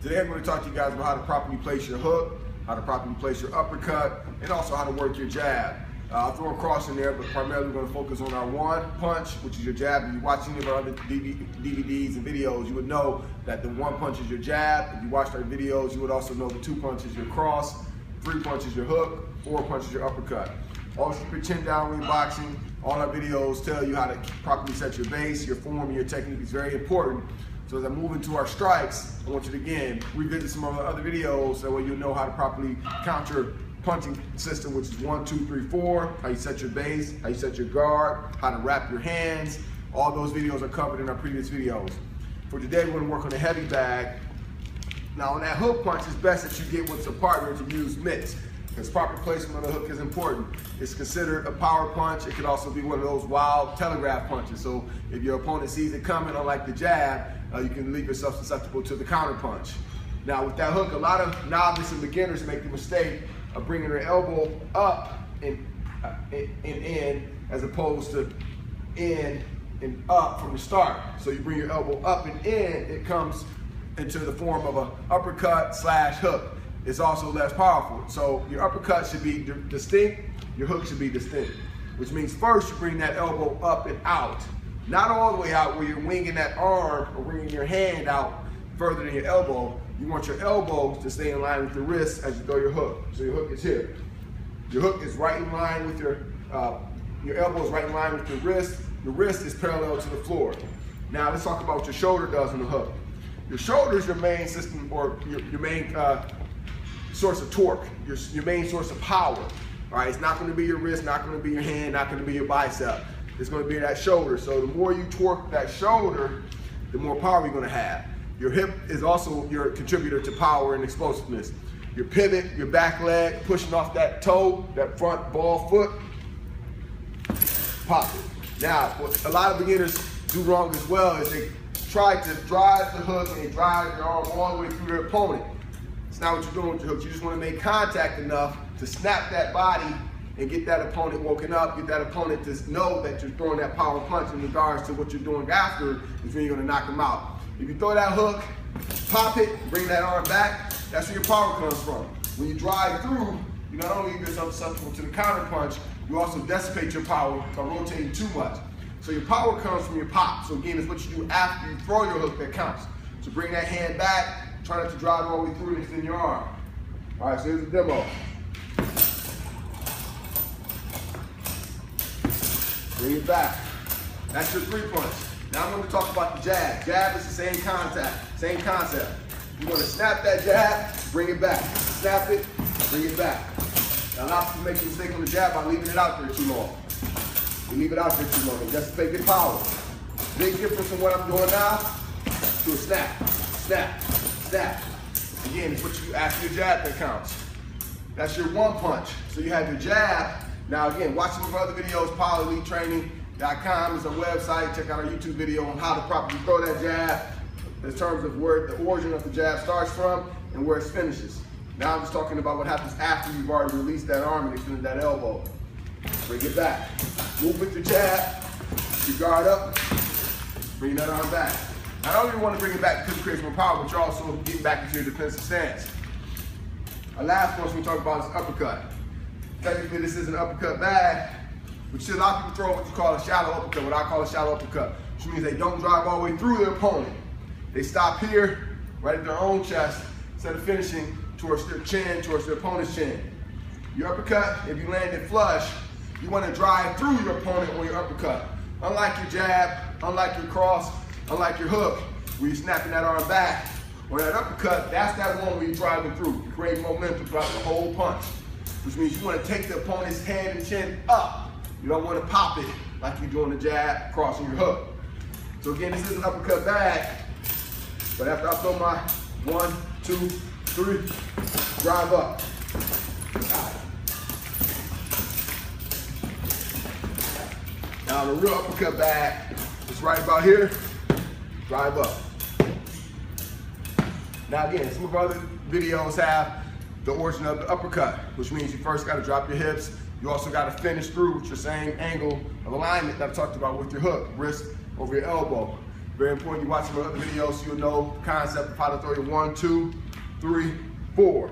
Today I'm going to talk to you guys about how to properly place your hook, how to properly place your uppercut, and also how to work your jab. I'll throw a cross in there, but primarily we're going to focus on our one punch, which is your jab. If you watch any of our other DVDs and videos, you would know that the one punch is your jab. If you watched our videos, you would also know the two punch is your cross, three punch is your hook, four punch is your uppercut. Always keep your chin down when you're boxing. All our videos tell you how to properly set your base, your form, and your technique is very important. So as I move into our strikes, I want you to again revisit some of our other videos that way you'll know how to properly count your punching system, which is 1, 2, 3, 4, how you set your base, how you set your guard, how to wrap your hands. All those videos are covered in our previous videos. For today, we're gonna work on the heavy bag. Now on that hook punch, it's best that you get with a partner to use mitts, because proper placement of the hook is important. It's considered a power punch. It could also be one of those wild telegraph punches. So if your opponent sees it coming, unlike the jab, you can leave yourself susceptible to the counter punch. Now with that hook, a lot of novice and beginners make the mistake of bringing their elbow up and in as opposed to in and up from the start. So you bring your elbow up and in, it comes into the form of an uppercut slash hook. It's also less powerful. So your uppercut should be distinct, your hook should be distinct, which means first you bring that elbow up and out. Not all the way out where you're winging that arm or bringing your hand out further than your elbow. You want your elbow to stay in line with the wrist as you throw your hook. So your hook is here. Your hook is right in line with your elbow is right in line with your wrist. The wrist is parallel to the floor. Now let's talk about what your shoulder does on the hook. Your shoulder is your main system, or your main source of torque, your main source of power. All right, it's not going to be your wrist, not going to be your hand, not going to be your bicep. It's going to be that shoulder. So the more you torque that shoulder, the more power you're going to have. Your hip is also your contributor to power and explosiveness. Your pivot, your back leg, pushing off that toe, that front ball foot, pop it. Now, what a lot of beginners do wrong as well is they try to drive the hook and they drive their arm all the way through their opponent. It's not what you're doing with your hook. You just want to make contact enough to snap that body and get that opponent woken up, get that opponent to know that you're throwing that power punch in regards to what you're doing after is when you're going to knock them out. If you throw that hook, pop it, bring that arm back, that's where your power comes from. When you drive through, you not only leave yourself susceptible to the counter punch, you also dissipate your power by rotating too much. So your power comes from your pop. So again, it's what you do after you throw your hook that counts. So bring that hand back, try not to drive all the way through and extend your arm. All right, so here's the demo. Bring it back. That's your three punch. Now I'm going to talk about the jab. Jab is the same concept. You want to snap that jab, bring it back. Snap it, bring it back. Now a lot of people make a mistake on the jab by leaving it out there too long. You leave it out there too long. It doesn't take good power. Big difference in what I'm doing now to a snap, snap, snap. Again, it's what you do after your jab that counts. That's your one punch. So you have your jab. Now again, watch some of our other videos, PowerEliteTraining.com is our website. Check out our YouTube video on how to properly throw that jab in terms of where the origin of the jab starts from and where it finishes. Now I'm just talking about what happens after you've already released that arm and extended that elbow. Bring it back. Move with your jab, your guard up, bring that arm back. Not only do you want to bring it back because it creates more power, but you're also getting back into your defensive stance. Our last one we talk about is uppercut. Technically, this is an uppercut bag, which a lot of people throw what you call a shallow uppercut, what I call a shallow uppercut, which means they don't drive all the way through their opponent. They stop here, right at their own chest, instead of finishing towards their chin, towards their opponent's chin. Your uppercut, if you land it flush, you want to drive through your opponent on your uppercut. Unlike your jab, unlike your cross, unlike your hook, where you're snapping that arm back, or that uppercut, that's that one where you're driving through. You create momentum throughout the whole punch, which means you want to take the opponent's head and chin up. You don't want to pop it like you're doing the jab, crossing your hook. So again, this is an uppercut bag, but after I throw my 1, 2, 3, drive up. Now the real uppercut bag is right about here, drive up. Now again, some of our other videos have the origin of the uppercut, which means you first got to drop your hips. You also got to finish through with your same angle of alignment that I talked about with your hook, wrist over your elbow. Very important you watch my other videos so you'll know the concept of how to throw your 1, 2, 3, 4.